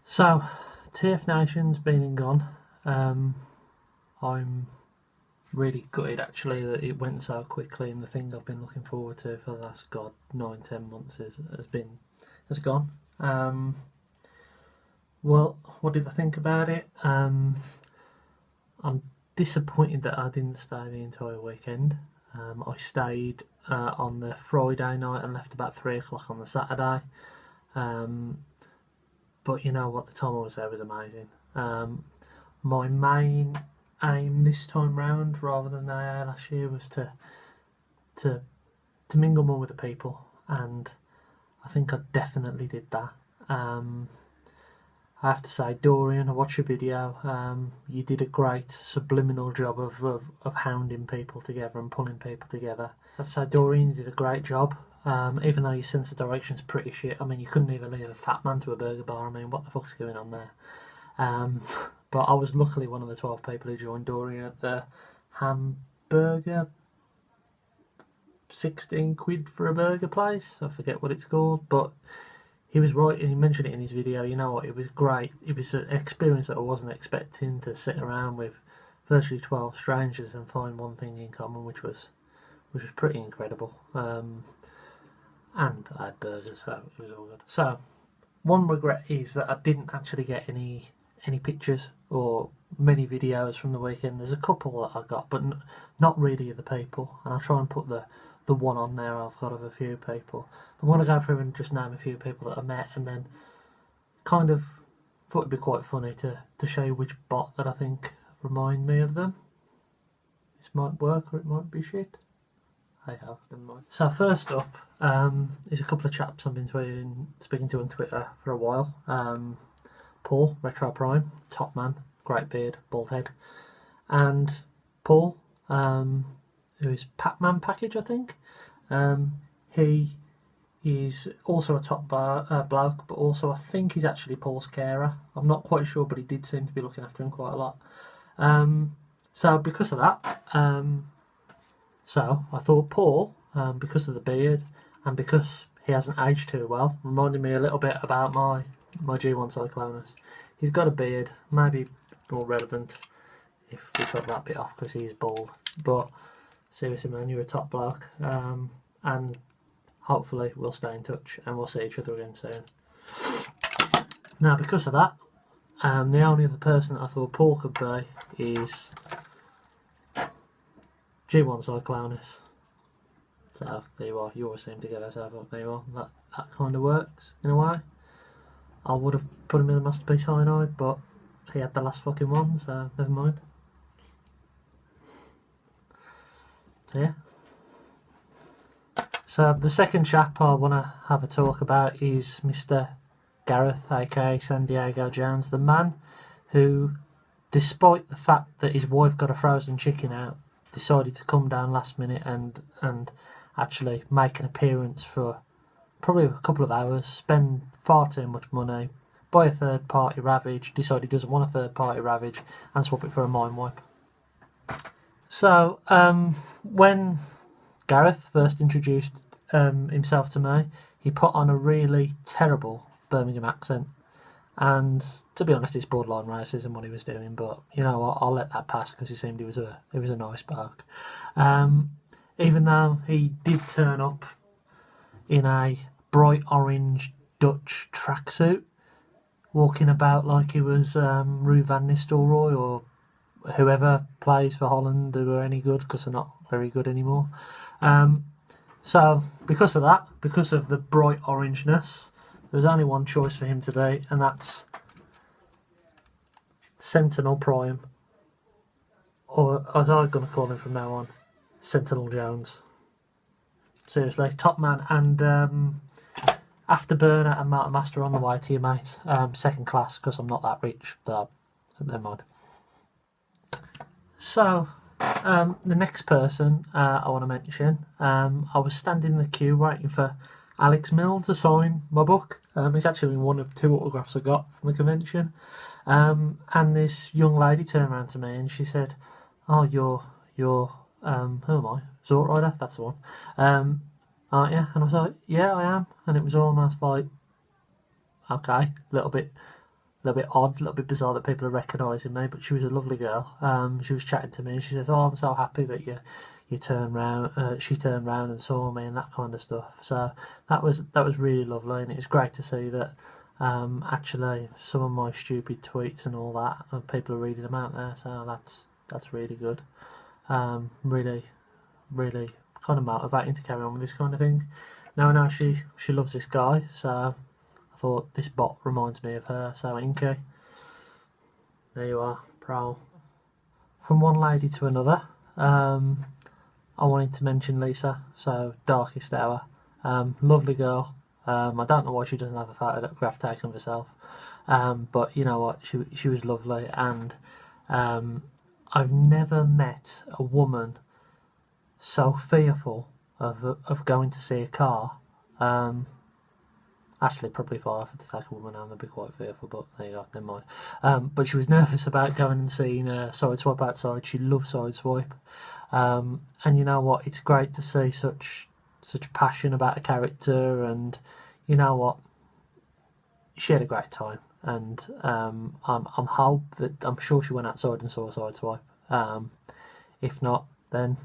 So, TFNation's been and gone. I'm really gutted actually that it went so quickly, and the thing I've been looking forward to for the last 9-10 months has gone. Well, what did I think about it? I'm disappointed that I didn't stay the entire weekend. I stayed on the Friday night and left about 3 o'clock on the Saturday. But you know what, the time I was there was amazing. My main aim this time round, rather than the AA last year, was to mingle more with the people, and I think I definitely did that. I have to say, Dorian, I watched your video. You did a great subliminal job of hounding people together and pulling people together. I have to say, Dorian, you did a great job. Even though your sense of direction's pretty shit. I mean, you couldn't even leave a fat man to a burger bar. I mean, what the fuck's going on there? But I was luckily one of the 12 people who joined Dorian at the hamburger 16 quid for a burger place. I forget what it's called, but he was right, and he mentioned it in his video. You know what, it was great. It was an experience that I wasn't expecting, to sit around with virtually 12 strangers and find one thing in common, which was pretty incredible. And I had burgers, so it was all good. So, one regret is that I didn't actually get any pictures or many videos from the weekend. There's a couple that I got, but not really of the people. And I'll try and put the one on there I've got of a few people. I want to go through and just name a few people that I met, and then kind of thought it'd be quite funny to show you which bot that I think remind me of them. This might work or it might be shit. Hey ho, never mind. So first up is a couple of chaps I've been speaking to on Twitter for a while. Paul, Retro Prime, top man, great beard, bald head. And Paul, who is Pac-Man Package, I think. He is also a top bloke, but also I think he's actually Paul's carer. I'm not quite sure, but he did seem to be looking after him quite a lot. So because of that, so I thought Paul, because of the beard and because he hasn't aged too well, reminded me a little bit about my G1 Cyclonus. He's got a beard, maybe more relevant if we took that bit off because he is bald. But seriously, man, you're a top bloke, and hopefully we'll stay in touch and we'll see each other again soon. Now, because of that, the only other person that I thought Paul could be is G1 Cyclonus. So there you are, you always see him together, so I thought there you are, that kind of works in a way. I would have put him in a Masterpiece Cyanide, but he had the last fucking one, so never mind. So yeah. So the second chap I want to have a talk about is Mr. Gareth, aka San Diego Jones, the man who, despite the fact that his wife got a frozen chicken out, decided to come down last minute and actually make an appearance for probably a couple of hours, spend far too much money, buy a third party Ravage, decide he doesn't want a third party Ravage, and swap it for a Mind Wipe. So when Gareth first introduced himself to me, he put on a really terrible Birmingham accent, and to be honest, it's borderline racism what he was doing, but you know what, I'll let that pass because he seemed he was a nice bloke. Even though he did turn up in a bright orange Dutch tracksuit, walking about like he was Rue van Nistelrooy or whoever plays for Holland who are any good, because they're not very good anymore. So because of that, because of the bright orangeness, there was only one choice for him to be, and that's Sentinel Prime, or as I'm going to call him from now on, Sentinel Jones. Seriously, top man. And Afterburner and Mountain Master on the way to you, mate. Second class, because I'm not that rich, but never mind. So, the next person I want to mention, I was standing in the queue waiting for Alex Mill to sign my book. He's actually one of 2 autographs I got from the convention. And this young lady turned around to me and she said, "Oh, you're who am I? Zort Rider? That's the one. Aren't you?" And I was like, "Yeah, I am." And it was almost like, okay, a little bit little bit odd, a little bit bizarre that people are recognising me, but she was a lovely girl. She was chatting to me and she says, "Oh, I'm so happy that you turned round." She turned round and saw me and that kind of stuff. So that was really lovely, and it was great to see that actually some of my stupid tweets and all that, and people are reading them out there. So that's really good. Really, really kind of motivating to carry on with this kind of thing. Now I know she loves this guy, so I thought this bot reminds me of her. So Inky, there you are, pro. From one lady to another, I wanted to mention Lisa. So Darkest Hour, lovely girl. I don't know why she doesn't have a photograph taken of herself, but you know what, she was lovely, and I've never met a woman so fearful of going to see a car. Actually, probably if I offered to take a woman home, they'd be quite fearful, but there you go, never mind. But she was nervous about going and seeing Sideswipe outside. She loves Sideswipe. And you know what, it's great to see such passion about a character, and you know what, she had a great time, and I'm sure she went outside and saw Sideswipe. If not, then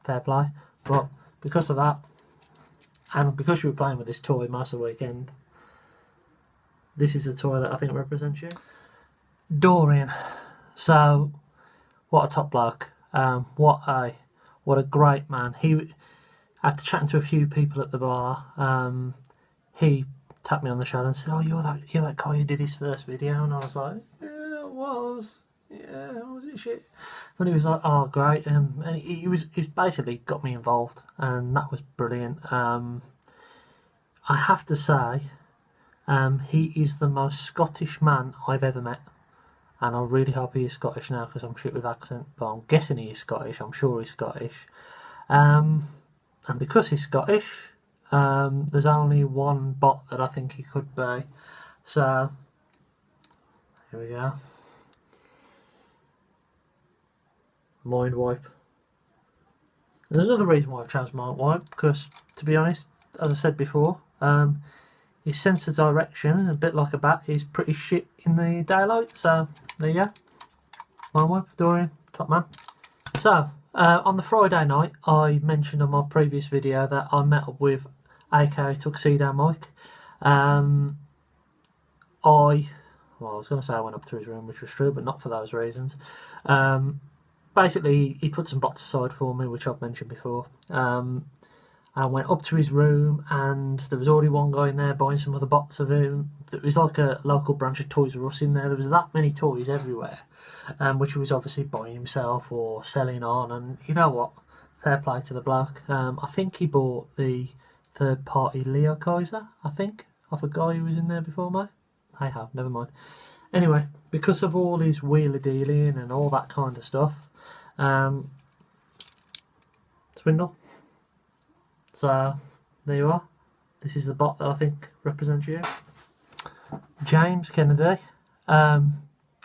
fair play. But because of that, and because you were playing with this toy most of the weekend, this is a toy that I think represents you. Dorian. So, what a top bloke. What a great man. After chatting to a few people at the bar, he tapped me on the shoulder and said, "Oh, you're that guy who did his first video," and I was like, "Yeah, it was. Yeah, was it shit?" But he was like, "Oh, great." And he basically got me involved, and that was brilliant. I have to say, he is the most Scottish man I've ever met, and I really hope he is Scottish now, because I'm shit with accent, but I'm guessing he is Scottish. I'm sure he's Scottish, and because he's Scottish, there's only one bot that I think he could be. So here we go. Mind Wipe. There's another reason why I've chosen Mind Wipe, because to be honest, as I said before, his sense of direction, a bit like a bat, is pretty shit in the daylight. So there you go. Mind Wipe, Dorian, top man. So on the Friday night, I mentioned on my previous video that I met up with aka Tuxedo Mike. I was going to say I went up to his room, which was true, but not for those reasons. Basically, he put some bots aside for me, which I've mentioned before. I went up to his room, and there was already one guy in there buying some other bots of him. There was like a local branch of Toys R Us in there. There was that many toys everywhere, which he was obviously buying himself or selling on. And you know what? Fair play to the bloke. I think he bought the third-party Leo Kaiser, I think, off a guy who was in there before me. I have, never mind. Anyway, because of all his wheeler-dealing and all that kind of stuff, swindle. So, there you are. This is the bot that I think represents you. James Kennedy.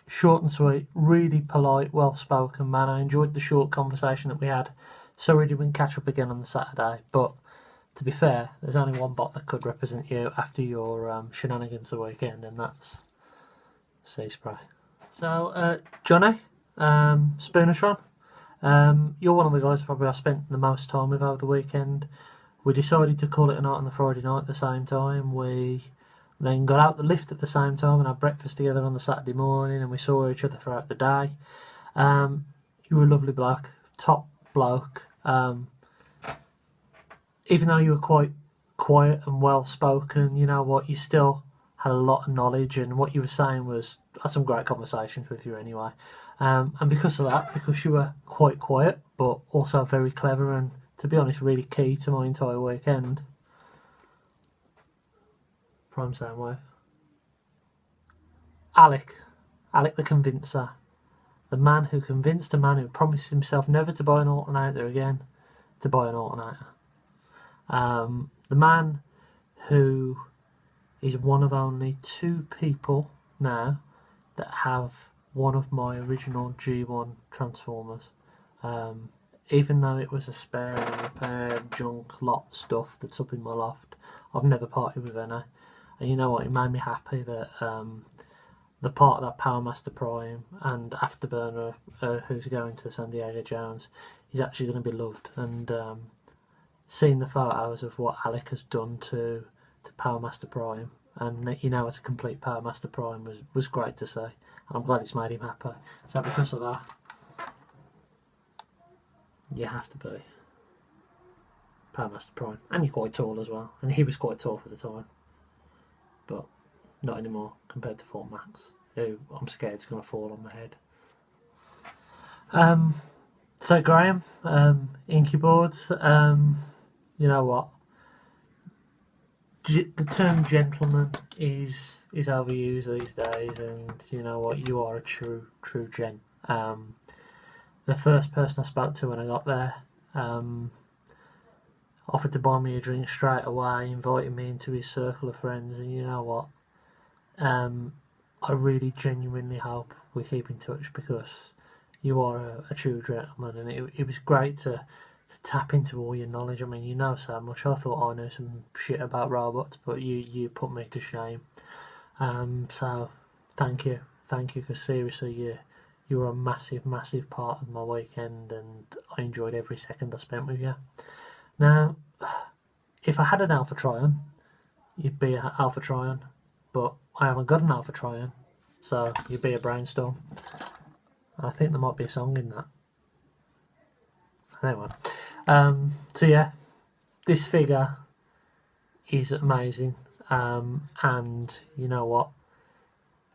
Short and sweet, really polite, well-spoken man. I enjoyed the short conversation that we had. Sorry we didn't catch up again on the Saturday, but to be fair, there's only one bot that could represent you after your shenanigans the weekend, and that's Sea Spray. So, Johnny, Spoonertron, you're one of the guys probably I spent the most time with over the weekend. We decided to call it a night on the Friday night at the same time. We then got out the lift at the same time and had breakfast together on the Saturday morning, and we saw each other throughout the day. You were a lovely bloke, top bloke. Even though you were quite quiet and well spoken, you know what, you still had a lot of knowledge, and what you were saying I had some great conversations with you anyway. And because of that, because you were quite quiet but also very clever and, to be honest, really key to my entire weekend. Prime Soundwave. Alec the Convincer. The man who convinced a man who promised himself never to buy an alternator again to buy an alternator. The man who is one of only 2 people now that have one of my original G1 Transformers. Even though it was a spare and repaired junk lot stuff that's up in my loft, I've never parted with any. And you know what, it made me happy that the part of that Power Master Prime and Afterburner, who's going to San Diego Jones, is actually going to be loved. And seeing the photos of what Alec has done to Power Master Prime, and you know, as a complete Power Master Prime, was great to see. And I'm glad it's made him happy. So because of that, you have to be Power Master Prime. And you're quite tall as well. And he was quite tall for the time. But not anymore compared to Fort Max, who I'm scared is going to fall on my head. So Graham, Incuboards, you know what? The term gentleman is overused these days, and you know what? You are a true gent. The first person I spoke to when I got there offered to buy me a drink straight away, invited me into his circle of friends, and you know what? I really genuinely hope we keep in touch, because you are a true gentleman, and it was great to tap into all your knowledge. I mean, you know so much. I thought I knew some shit about robots, but you put me to shame. So thank you, because seriously, you were a massive part of my weekend, and I enjoyed every second I spent with you. Now, if I had an Alpha Trion, you'd be an Alpha Trion, but I haven't got an Alpha Trion, so you'd be a Brainstorm. I think there might be a song in that. Anyway, so yeah, this figure is amazing, and you know what?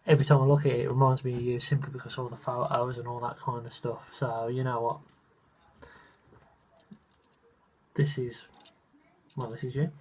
Every time I look at it, it reminds me of you, simply because of all the photos and all that kind of stuff. So you know what? This is you.